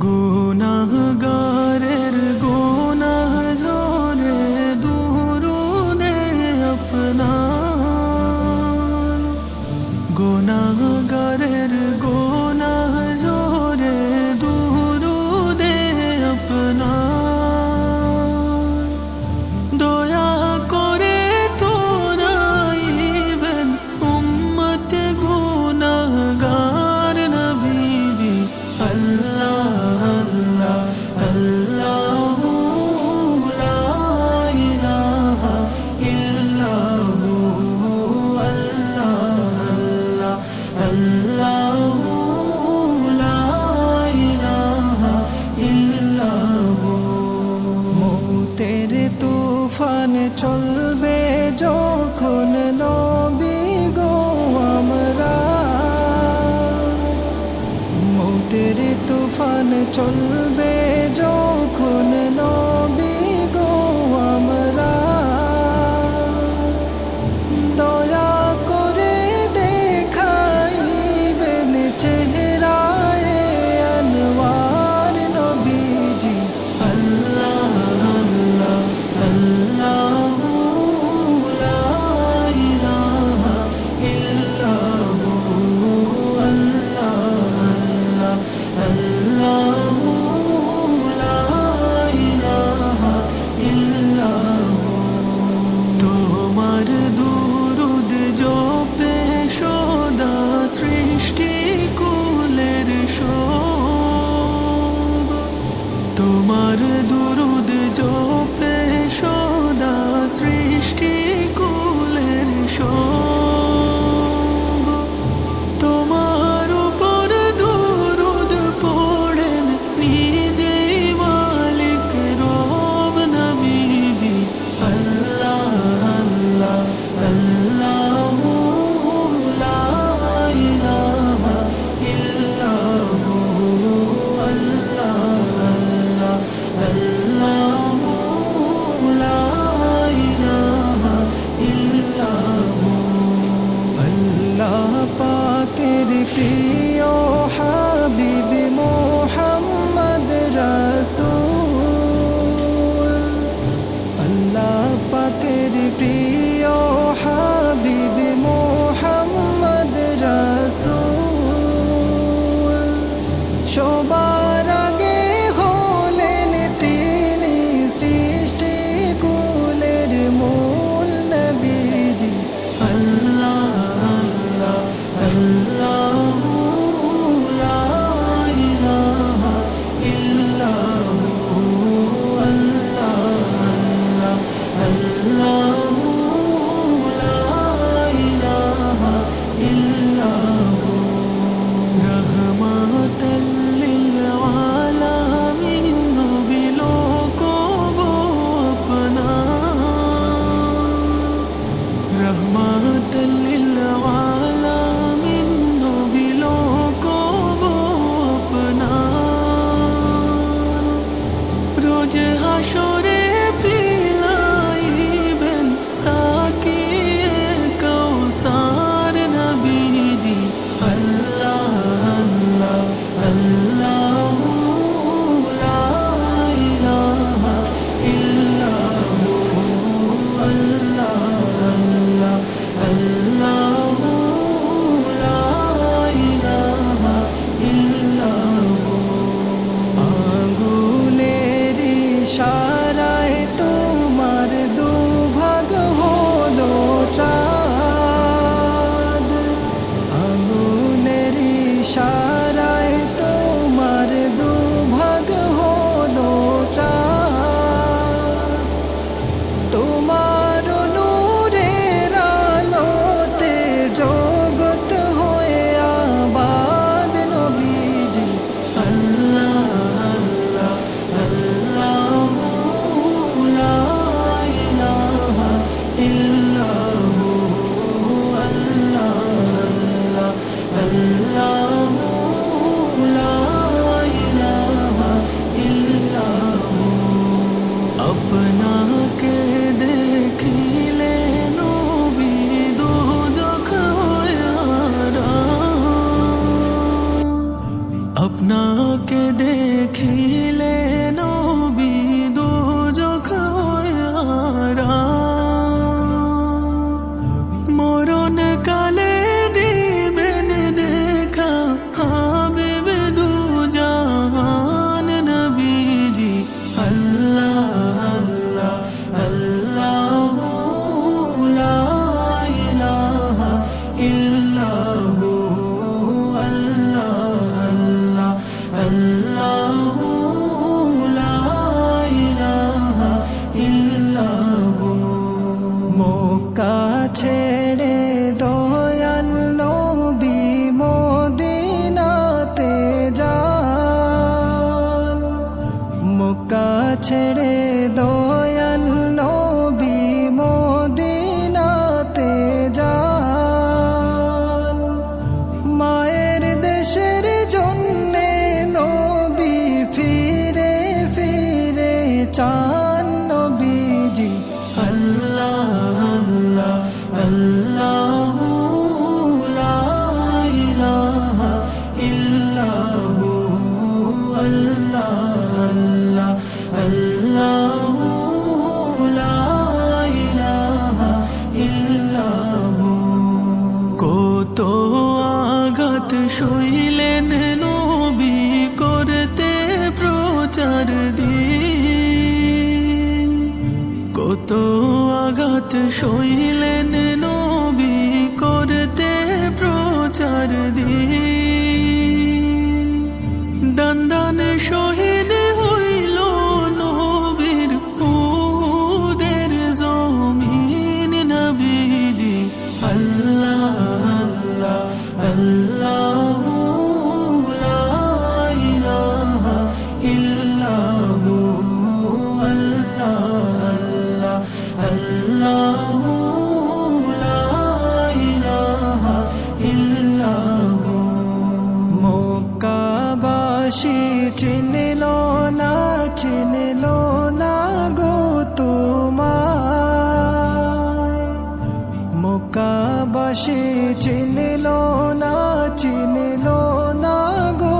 গুনাহগারের গুনাহ ঝরে দুরুদে আপনার, গুনাহগারের গুনাহ ঝরে দুরুদে আপনার। দয়া করে তোরাইবেন উম্মত গুনাহগার নবীজি। আল্লাহ আল্লাহ আল্লাহু লা ইলাহা ইল্লাহু, আল্লাহ আল্লাহ আল্লাহু লা ইলাহা ইল্লাহু। মৌতের তুফান চলবে যখন নবী গো আমরা, মৌতের তুফান চলবে যখন নবী গো আমরা। দয়া করে দেখাইবেন চেহারায় আনওয়ার নবীজি। আল্লাহ আল্লাহ আল্লাহু লা ইলাহা ইল্লাহু, আল্লাহ আল্লাহু লা ইলাহা ইল্লাহু। তোমার দুরুদ জপে সদা সৃষ্টি কুলের সব, তোমার দুরুদ জপে সদা সৃষ্টি কুলের সব। তোমার উপর দুরুদ পড়েন নিজে মালিক রব নবীজি। আল্লাহ আল্লাহ আল্লাহু লা ইলাহা ইল্লাহু, আল্লাহ আল্লাহ আল্লাহু লা ইলাহা ইল্লাহু। আল্লাহু লা ইলাহা ইল্লাহু। মক্কা ছেড়ে দয়াল নবী মদিনাতে যান, মক্কা ছেড়ে দয়াল নবী মদিনাতে যান। মায়ের দেশের জন্যে নবী ফিরে ফিরে চান নবীজি। আল্লাহ আল্লাহ আল্লাহু লা ইলাহা ইল্লাহু। আল্লাহ আল্লাহ আল্লাহু লা ইলাহা ইল্লাহু। কত আঘাত সইলেন নবী করতে প্রচার দিন, কত আঘাত সইলেন নবী করতে প্রচার দিন। দান দান শহীদ হইল নবীর উহুদের জমিন নবীজি। আল্লাহ আল্লাহ আল্লাহু লা ইলাহা ইল্লাহু। আল্লাহ আল্লাহু লা ইলাহা ইল্লাহু। মক্কাবাসী চিনল না চিনল না গো তোমায়, মক্কাবাসী চিনল না চিনল না গো